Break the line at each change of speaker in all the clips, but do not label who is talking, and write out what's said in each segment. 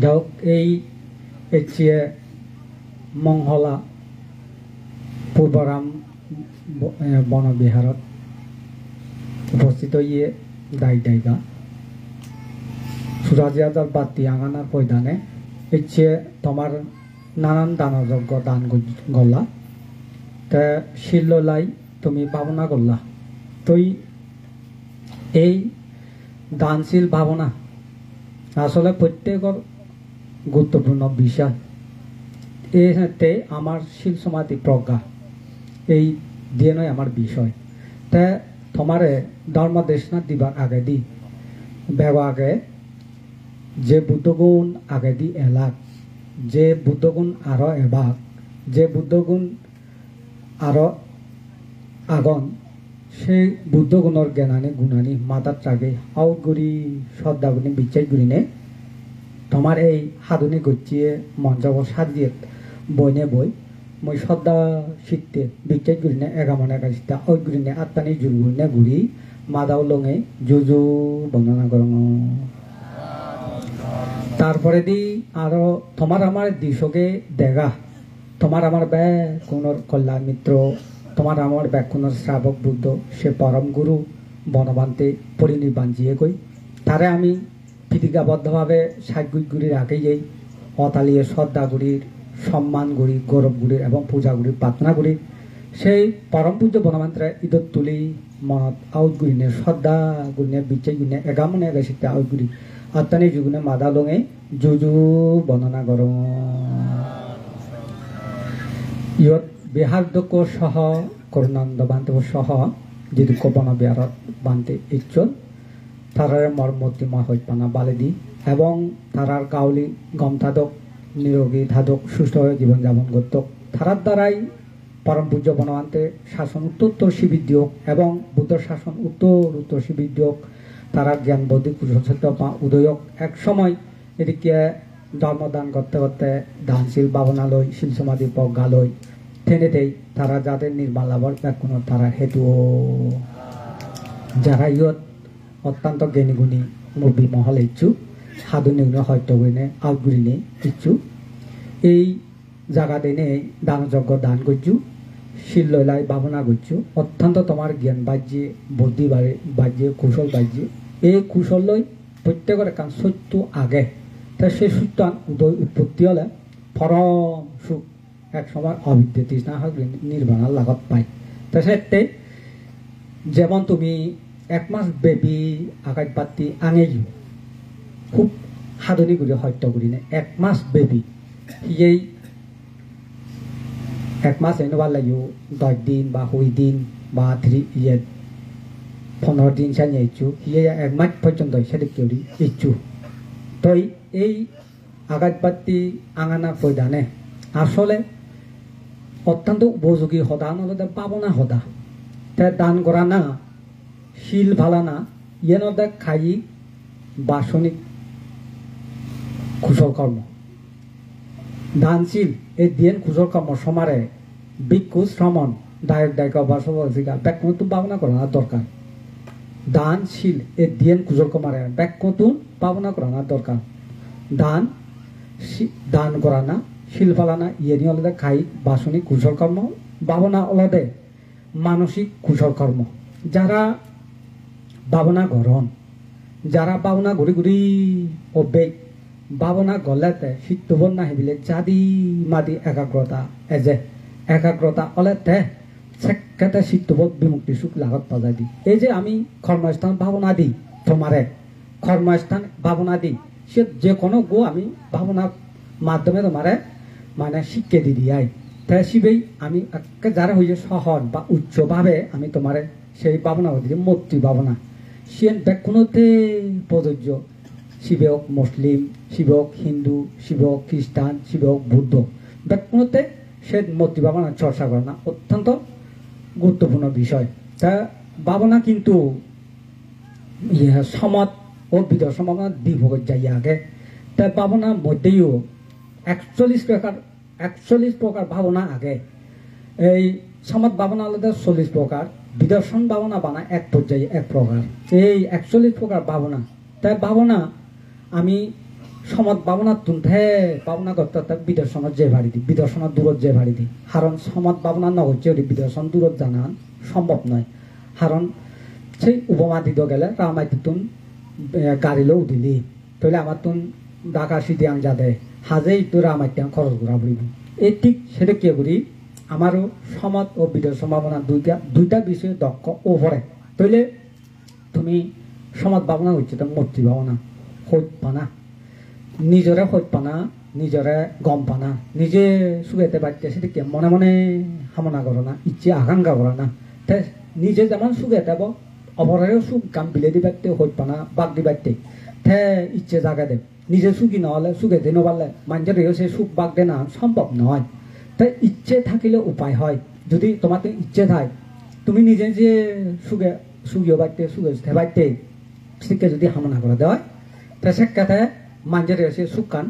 যাওক এই এচিয়ে মংহলা পূর্বরাম বনবিহারত উপস্থিত ইয়ে দায় দায়গা সুরাজিয়াদার বাতি আঙানার পয়দানে এচিয়ে তোমার নানান দানযজ্ঞ দান গল্লা তা শিল্লাই তুমি ভাবনা করলা তুই এই দানশীল ভাবনা আসলে প্রত্যেকের গুরুত্বপূর্ণ বিষয় এতে আমার শিল সমাধি প্রজ্ঞা এই দিয়ে নয় আমার বিষয় তা তোমারে ধর্মদেশনা দিবার আগে দি বেগ আগে যে বুদ্ধগুণ আগে দি এলাক যে বুদ্ধগুণ আরো এবাক যে বুদ্ধগুণ আরো আগন সেই বুদ্ধগুণর জ্ঞানানি গুণানি মাতার চাগে আউটগুড়ি শ্রদ্ধাগুণি বিচাই গুড়িনে তোমার এই হাদুনি গচ্ছিয়ে মঞ্চব সাজিয়ে বইনে বই মই শ্রদ্ধা শিখতে বিচাই গুড়িনে এগামন একাশিটা ওই গুড়িনে আত্মানি জুরগুড়িনে ঘুরি মাদাও লঙে জুজু বর্ণনা করং তারপরে দি আরো তোমার আমার দিশকে দেখা তোমার আমার ব্যাগ কোনর কল্যাণ মিত্র তোমার আমার ব্যাগ কোনর শ্রাবক বুদ্ধ সে পরম গুরু বনবান্তে পরিনির্বাণ জিয়ে কই তারে আমি প্রীতিকাবদ্ধভাবে সাজগুড়ির আগে যাই অতালিয়ে শ্রদ্ধাগুড়ির সম্মানগুড়ি গৌরবগুড়ির এবং পূজাগুড়ির প্রার্থনাগুড়ির সেই পরম পূজ্য বনবান্তে ঈদত তুলি মনত আউটগুড়িনে শ্রদ্ধাগুড়িনে বিচাই গুড়িনে এগামনে এগাশিতে আউটগুড়ি আত্মানি যুগুনে মাদা লঙে জুজু বর্ণনা কর ইয়ত বিহারদক সহ করুণানন্দ বান্তে সহ যদি বন বিহারত বান্তে ইচ্ছল তারার মর্মতিময় হইপানা বালেদি এবং তারার গাউলি গম থাদক নিরোগী থাদক সুস্থ জীবন যাপন করতক তারার দ্বারাই পরম পূজ্য বনবান্তে শাসন উত্তর শিবির দিয়ক এবং বুদ্ধ শাসন উত্তর শিবির দিয়ক তারা জ্ঞান বৌদ্ধি কুশল উদয়ক এক সময় এদিকে ধর্মদান করতে করতে দানশীল ভাবনালয় শিল সমাধি প্রজ্ঞালয় থেনেতেই তারা যাদের নির্মাণ লাভর ব্যাকুণ তারা হেতু যারা ইয়ত অত্যন্ত জ্ঞানীগুণী মুভি মহল ইচ্ছু হাদুনিগুণ হত্যগুণে আউটগুড়িনে ইচ্ছু এই জায়গা দিনে দানযজ্ঞ দান করছু শিল লইলাই ভাবনা করছু অত্যন্ত তোমার জ্ঞান বাজ্যে বুদ্ধি বাজ্যে কৌশল বাজ্যে এই কৌশল লই প্রত্যেকের কান সত্য আগে তা সেই সত্য উদয় উৎপত্তি হলে পরম সুখ এক সময় অবিদ্যে তৃষ্ণা হয় নির্বাণার লাগত পায় তা সেতে যেমন তুমি এক মাস ব্যাপী আকাশ পাতি আঙে খুব সাধনী করে হত্য করি নে এক মাস ব্যাপী এই এক মাস এনেবার লাগিব 10 দিন বা 2 দিন বা 15 দিন সানিয়ে ইচ্ছু ইয়ে এক মাস পর্যন্ত সেটা কেউ ইচ্ছু তো এই আকাশ পাতি আঙানা পয়দানে আসলে অত্যন্ত উপযোগী সদা নদে পাবনা সদা তে দান করা না শিল ভালা না ইয়ে নদে খাই বাসনিক কুশল কর্ম দানশীল এই দিন কুশল কর্ম সমারে ভিক্ষু শ্রমণ দায়ক দায়িকা বাসিকা ব্যাকুণ ভাবনা করা দরকার দানশীল এই দিন কুশল কর্মারে ব্যাকুণ ভাবনা করা দরকার দান করা না শিল ফালানা ইয়ে নিয়ে অলদে খাই বাসনিক কুশল কর্ম ভাবনা অলদে মানসিক কুশল কর্ম যারা ভাবনা গরণ যারা ভাবনা ঘুরি ঘুরি অবেগ ভাবনা গলেতে শীতবন না হেবিলে জাদি মাদি একাগ্রতা এজে একাগ্রতা অলেতে সেক্ষেত্রে শীতবন বিমুক্তি সুখ লাগত পাওয়া দি এই যে আমি কর্মস্থান ভাবনা দিই তোমারে কর্মস্থান ভাবনা দিই সে যে কোনো গো আমি ভাবনার মাধ্যমে তোমারে মানে শিক্ষা দি দিয়াই তাই শিবেই আমি যারা হইছে সহজ বা উচ্চভাবে আমি তোমারে সেই ভাবনা দিই মূর্তি ভাবনা সে ব্যাকুণতে প্রযোজ্য শিবে হোক মুসলিম শিবে হোক হিন্দু শিবে হোক খ্রিস্টান শিবে হোক বুদ্ধ ব্যাকুণতে সে মূর্তি ভাবনা চর্চা করে না অত্যন্ত গুরুত্বপূর্ণ বিষয় তা ভাবনা কিন্তু সমাজ ও বিদর্শন ভাবনা বিভোগ যাই আগে তা ভাবনার মধ্যেও 41 প্রকার ভাবনা আগে এই সমাজ ভাবনা আলাদা 40 প্রকার বিদর্শন ভাবনা বানা এক পর্যায়ে এক প্রকার এই 41 প্রকার ভাবনা তাই ভাবনা আমি সমাজ ভাবনার তুনতে ভাবনা করতে বিদর্শনের যে ভাড়ি দি বিদর্শনের দূরত যে ভাড়ি দি কারণ সমাজ ভাবনা নগরছে বিদর্শন দূরত জানান সম্ভব নয় কারণ সেই উপমা দিতে গেলে রামাই তুন গাড়িলেও দিলি তাহলে আমার তুন ঢাকা সিটি আং যাদে হাজেই তো রামাই খরচ করা পড়িব এই ঠিক সেটা কে করি আমারও সমাজ ও বিদর্শন ভাবনা দুইটা বিষয় দক্ষ ওপরে তাইলে তুমি সমাজ ভাবনা হচ্ছে তো মূর্তি ভাবনা হইত পানা নিজরে হইত পানা নিজরে গম পানা নিজে সুগাইতে পারতে সেটা কে মনে মনে কামনা করো না ইচ্ছে আকাঙ্ক্ষা করো না তাই নিজে যেমন সুগাইতে অপরেরও সুখ কাম বিলে দিবারতে হইত পানা বাদ দিবারতে তে ইচ্ছে জাগা দে নিজে সুখী নহলে সুগাইতে নপারলে মানুষের সে সুখ বাগ দে না সম্ভব নয় তাই ইচ্ছে থাকিলে উপায় হয় যদি তোমার ইচ্ছে থাকে তুমি নিজে যে সুগিয়ে বাড়তে সুগে বাড়তে সেকে যদি হামনা করে দেওয়া তা সে কথা মানুষের সে সুখ কান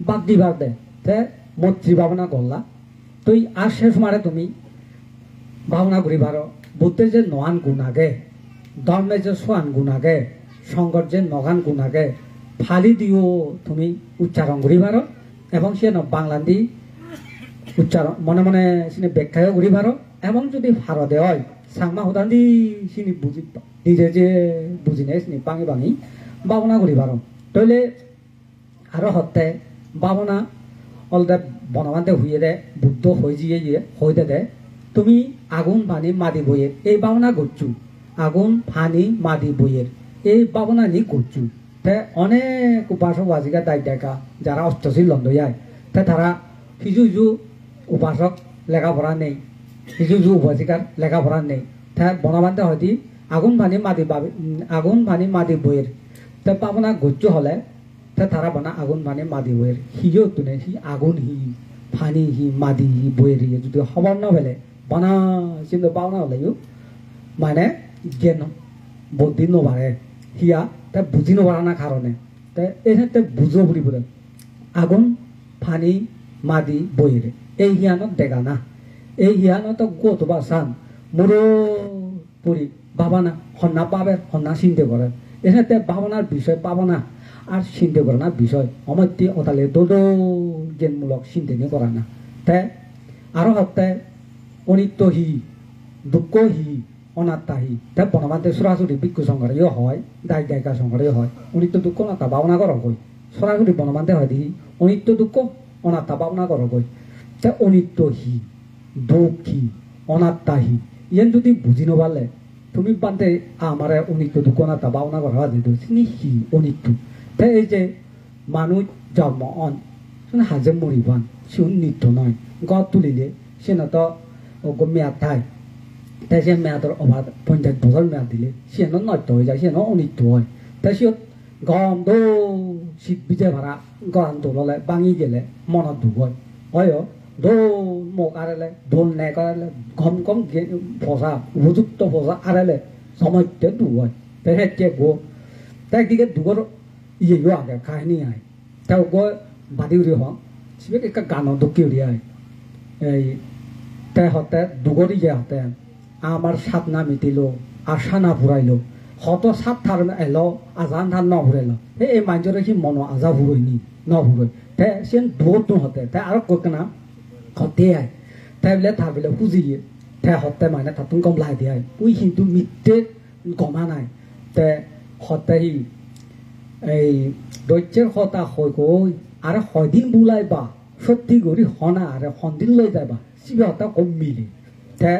বাদ দিবার দে তে মৈত্রী ভাবনা করলা তুই আর শেষ মারে তুমি ভাবনা করি পারো বুদ্ধের যে নহান গুণ আগে ধর্মের যে সোয়ান গুণ আগে সংঘর যে নগান গুণ আগে ফালি দিও তুমি উচ্চারণ করি পারো এবং সে বাংলা দি উচ্চারণ মনে মনে সিনে ব্যাখ্যাও করি পারো এবং যদি ভারো দেওয়ায় সাংমা হুদান দি সিনি বুঝি নিজে যে বুঝি নেই সিনি বাঙি বাঙি ভাবনা করি পারো তইলে আরো হতে ভাবনা অলদে বনবান্তে হইয়ে দে বুদ্ধ হয়ে গিয়ে হইতে দে তুমি আগুন পানি মাদি বইয়ের এই ভাবনা করছু আগুন পানি মাদি বইয়ের এই ভাবনা নি করছু তে অনেক উপাসক আজিকা দায় দেখা যারা অষ্টশীল লন্ড যায় তে তারা কিছু কিছু উপাসক লেখাপড়া নেই কিছু কিছু উপাসিকার লেখাপড়া নেই তা বনবান্তে হয়তো আগুন পানি মাদি বইয়ের তে ভাবনা করছু হলে তারা বানা আগুন মানে মাদি বইয়ের হিও তুনে হি আগুন হি ফানি হি মাদি হি বইয়ের হি যদি খবর না পেলে বানা কিন্তু পাওনা হলেও মানে জ্ঞান বুদ্ধি নবাড়ে হিয়া তা বুঝি নবাড়া না কারণে তা এখানে বুঝো বুলি বলে আগুন ফানি মাদি বইয়ের এই হিয়ানত দেখা না এই হিয়ানত গত বা সান মোরো পরি বাবা না হন্না পাবে হন্না চিন্তা করে এখানে ভাবনার বিষয় পাবো না আর চিন্তা করে না বিষয় অমধ্যে ওতালে দোদো জ্ঞানমূলক চিন্তা নিয়ে করা না তাই আরো হত্যা অনিত্য হি দুঃখ হি অনাত্মা হি তাই বনবান্তে সরাসরি ভিক্ষু সংঘারেও হয় দায় দায়িকা সংঘারেও হয় অনিত্য দুঃখ অনাত্মা ভাবনা করো কই সরাসরি বনবান্তে হয় দেখি অনিত্য দুঃখ অনাত্মা ভাবনা করো কই তাই অনিত্য হি দুঃখ হি অনাত্মা হি ইয়ান যদি বুঝি নপারলে তুমি বান্তে আমার অনিত্য দুঃখ অনাত্মা ভাবনা করা যেত হি অনিত্য তাই এই যে মানুষ জন্ম অন হাজে মরিবান সে নিত্য নয় গড় তুলিলে সে না তো মেয়াদ থায় তাই সে মেয়াদের অভাব 50 বছর মেয়াদ দিলে সে নষ্ট হয়ে যায় সে অনিত্য হয় তাই সে গরম দো শীত বিজয় ভাড়া গরম তোললে ভাঙি গেলে মনত দুখ হয় দো মোক আড়ালে দোল নে করালে গম গম ফসা উপযুক্ত ফসা আড়ালে সময়তে দুখ হয় তাই সে গো তাই একদিকে দুগর ইয়ে আগে কাহিনী আয় তাও গো বাদি উড়ি হন সিবে একটা গান দুঃখী উড়ি আয় এই তাই হতে দুগর ইয়ে হতে আমার সাত না মিটিল আশা না ফুরাইল হত সাত থার এলো আজান ধান ন ফুরাইল এই মানুষের সি মন আজা ফুরইনি ন ফুরই তাই সে দুগর হতে তাই আর কক না হতে আয় তাই বলে থার বলে খুঁজিয়ে তাই হতে মানে তাতুন কম লাই দিয়ে ওই কিন্তু মিথ্যে গমা নাই তাই হতে হি এই দৈত্যের কথা হয় কই আর হয়দিন বুলাইবা সত্যি করি হনা আর সন্দিন লৈ যাবা সিবে হতা কম মিলে তে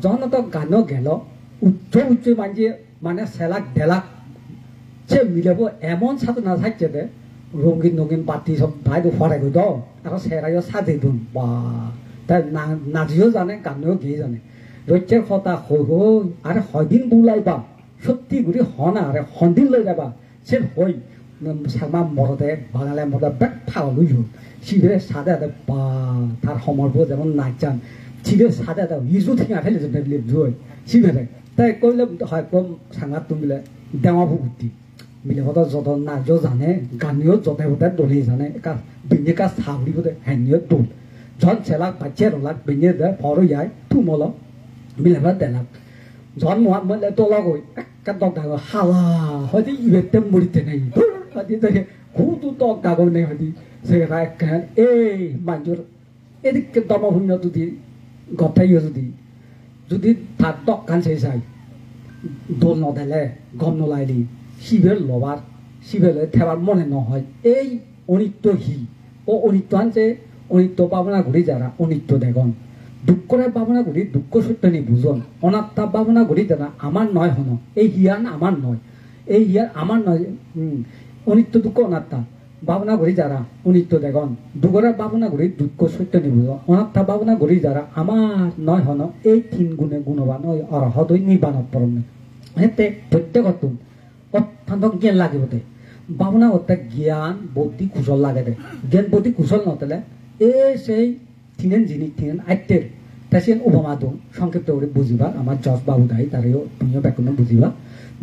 জনত গান গেল উচ্চ উচ্চ মানছে মানে সেলাক ঢেলাক সে মিলাব এমন সাথে না থাকছে দে রঙিন রঙিন বাতি সব ভাই ফরাই গই দাও আর সেরাইও সাজে দুন বা তাই নাচিও জানে গানেও গিয়ে জানে দৈত্যের কথা হয় কই আর হয়দিন বুলাইবা সত্যি করি হনা আর সন্দিন লৈ যাবা সে হই সামা মরদে বাঙালি মরদে বেক ফাও লুই হল সিধে সাদে বা তার সমর্প যেমন নাচান সিধে সাদে ইজু থেকে আঠাইলে যেতে বিলে জয় সিধে তাই কইলে হয় কম সাঙাত তুমিলে দেওয়া ভুগুতি মিলে হতো যত নাচও জানে গানিও যতে হতে দলি জানে বিনে কাজ সাবলি বোধে হ্যানিও দোল জন সেলাক বাচ্চা রলাক বিনে দে ফর যায় তুমল মিলে দেলাক জন মোহাম্মদ তোলা গই একটা দগ হালা হয়তো ইবেতে মরিতে নেই হয়তো খুদু তো গাগল নেই হদি সেটা একখান এই মানুষের এদিকে দমভূন্য যদি গথাইও যদি তার দকান সেই চাই দোল নদেলে গম নলাইলি শিবের লবার শিবের থেবার মনে নহয় এই অনিত্য হি ও অনিত্য আনছে অনিত্য ভাবনা করি যারা অনিত্য দেখন দুঃখরে ভাবনা করি দুঃখ সত্য নি বুঝন অনাত্মা ভাবনা করি যারা আমার নয় হন এই হিয়ান আমার নয় এই হিয়ার আমার নয় অনিত্য দুঃখ অনাত্মা ভাবনা করি যারা অনিত্য দেখন দুঃখরে ভাবনা করি দুঃখ সত্য নি বুঝন অনাত্মা ভাবনা করি যারা আমার নয় হন এই তিন গুণে গুণবান ওই অরহত নির্বাণত পরম হেতে প্রত্যেকত অত্যন্ত জ্ঞান লাগে বোধে ভাবনা করতে জ্ঞান বুদ্ধি কুশল লাগে দে জ্ঞান বুদ্ধি কুশল নতলে এ সেই তিনেন জিনিস তিনেন আইতের তাই উপমা দো সংক্ষিপ্ত করে বুঝিবা আমার যশ বাবু দায়ী তারেও তুমিও ব্যাকরণ বুঝিবা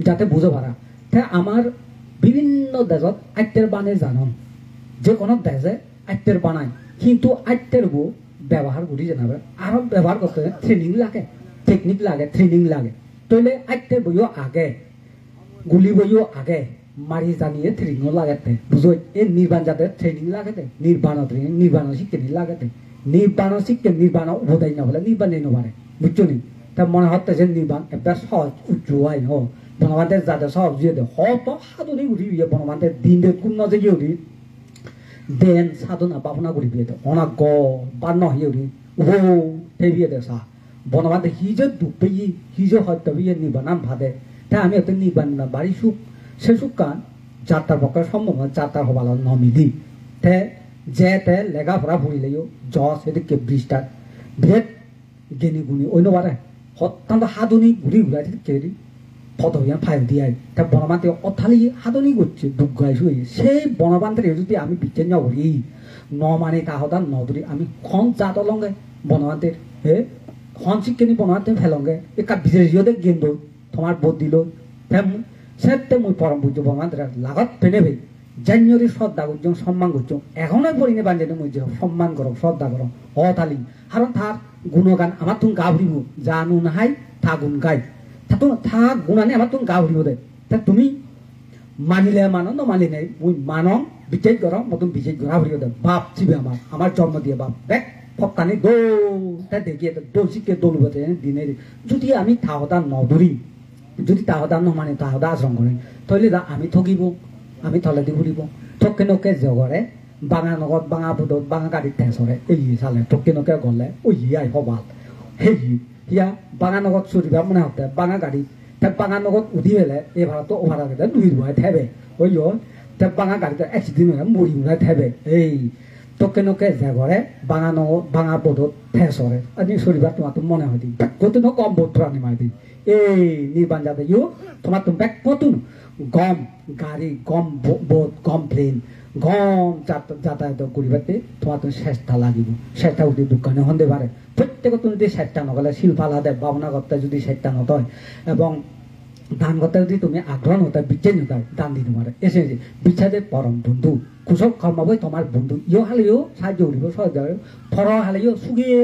যাতে বুঝো পারা তাই আমার বিভিন্ন দেশত আইতের বানে জানন যে কোনো দেশে আইতের বানায় কিন্তু আইতের বউ ব্যবহার করি জানাবে আরো ব্যবহার করতে ট্রেনিং লাগে টেকনিক লাগে ট্রেনিং লাগে তইলে আইতের বইও আগে গুলি বইও আগে মারি জানিয়ে ট্রেনিং লাগাতে বুঝো এই নির্বাণ যাতে ট্রেনিং লাগাতে নির্বাণ ট্রেনিং নির্বাণ শিখতে লাগাতে নির্বাণ শিখতে নির্বাণ বোধাই না হলে নির্বাণ নেই নবারে বুঝছো নি তা মনে হচ্ছে যে নির্বাণ একটা সহজ উচ্চ হয় ন বনবান্তের যাতে সহজ দিয়ে দে হত সাধনী উঠি বিয়ে বনবান্তের দিন দে কোন নজে গিয়ে উঠি দেন সাধনা ভাবনা করি বিয়ে দে অনাক গ বান্ন হয়ে উঠি ও বিয়ে দে সা বনবান্তে হিজে দুপে হিজে হয়তো বিয়ে নির্বাণ নাম ভাদে তাই আমি একটা নির্বাণ না বাড়ি সুখ সে সুখ কান যাত্রার পক্ষে সম্ভব হয় যাত্রার হবার নমিদি তে যেতে লেখাপড়া ফুরিলেও জজ এদিকে বৃষ্টার বিরাট জ্ঞানী গুণী অন্যবারে অত্যন্ত হাদনি ঘুরি ঘুরাই কেরি ফটোয়ান ফাইল দিয়ে তা বনবান্তে অথালি হাদনি করছে দুর্গাই শুয়ে সেই বনবান্তের যদি আমি বিচ্ছেদ নকরি ন মানে তাহদান নদরি আমি খন জাত লঙ্গে বনবান্তের হে খন শিক্ষানি বনবান্তে ফেলঙ্গে একা বিজেষিয়তে গেন্দ তোমার বোধ দিল সেতে মুই পরম বুঝ বনবান্তের লাগত পেনে ভাই জানিয়ে শ্রদ্ধা করছো সম্মান করছো এখনো পড়িনে বান্ধে মই সম্মান করো শ্রদ্ধা করো অতালি কারণ তার গুণগান আমার তুমি গা ভরিব জানু নাহাই থা গুণ গাই থা গুণানে আমার তুমি গা ভরিব দে তা তুমি মানিলে মানো ন মানিলে মুই মানম বিচার করো মতন বিচার করা ভরিব দে বাপ চিবে আমার জন্ম দিয়ে বাপ দেখ ফকানি দৌ তা দেখিয়ে দোল শিখে দৌড়ব দিনে যদি আমি তাহদান নধরি যদি তাহদান ন মানে তাহদা আশ্রম করেন তাহলে আমি ঠকিব আমি তলে দি ঘুরিব ঠকে নকে জগরে বাঙা নগদ বাঙা বুদত বাঙা গাড়ির ঠেসরে এই চালে ঠকে নকে গলে ওই আই হবাল সেই হিয়া বাঙা নগদ চুরিবা মনে হতে বাঙা গাড়ি তে বাঙা নগদ উঠি পেলে এই ভাড়াতো ও ভাড়া কেটে দুই রুয়ায় থেবে ওই তে বাঙা গাড়িতে অ্যাক্সিডেন্ট হয়ে মরি মুড়ায় থেবে এই ঠকে নকে জগরে বাঙা নগদ বাঙা বুদত ঠেসরে আপনি চুরিবা তোমার তো মনে হয় দি কত ন কম বোধ প্রাণী মাই দি এই নির্বাণ যাতে তোমার তো ব্যাক কতুন গম গাড়ি গম বোট গম প্লেন গম যাতায়াত করিবাতে তোমার তো চেষ্টা লাগিব চেষ্টা উঠি দোকানে হতে পারে প্রত্যেক তুমি যদি চেষ্টা নকলে শিল্পালা দেব ভাবনা করতে যদি চেষ্টা নতয় এবং দান করতে যদি তুমি আগ্রহ নতে বিচ্ছেদ নতায় দান দিতে পারে এসে বিচ্ছেদে পরম বন্ধু কুশল কর্মবই তোমার বন্ধু ইও হালেও সাহায্য করিব সহজ ফর হালেও সুগিয়ে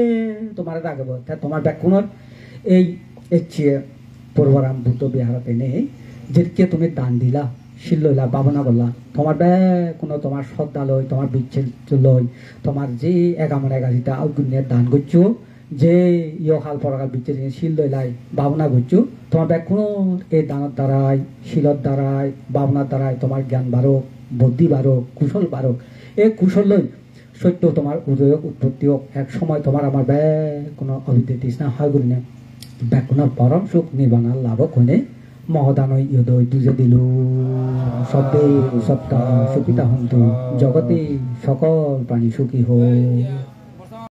তোমার রাখব তোমার ব্যাকুণর এই ইচ্ছে পূর্বরাম বুদ্ধ বিহারতে নেই যেদিকে তুমি দান দিলা শিল লইলা ভাবনা করলা তোমার কোনো তোমার শ্রদ্ধা লই তোমার বিচ্ছেদ লই তোমার যে একামন একাধিতা অগুণের দান করছো যে ইয়কাল পরকাল বিচ্ছেদ শিল লইলাই ভাবনা করছো তোমার কোনো এই দানের দ্বারাই শিলত দ্বারাই ভাবনার দ্বারাই তোমার জ্ঞান বাড়ক বুদ্ধি বাড়ক কুশল বাড়ক এই কুশল লই সত্য তোমার উদয় উৎপত্তি হোক এক সময় তোমার আমার কোনো অভিজ্ঞ তৃষ্ণা হয় বলি না ব্যাকুণার পরম সুখ নির্বাণার লাভক হইনে মহদানয় ইয়দয় দুজে দিল সব্বে সত্তা সুখিতা হন্তু জগতে সকল প্রাণী সুখী হোক।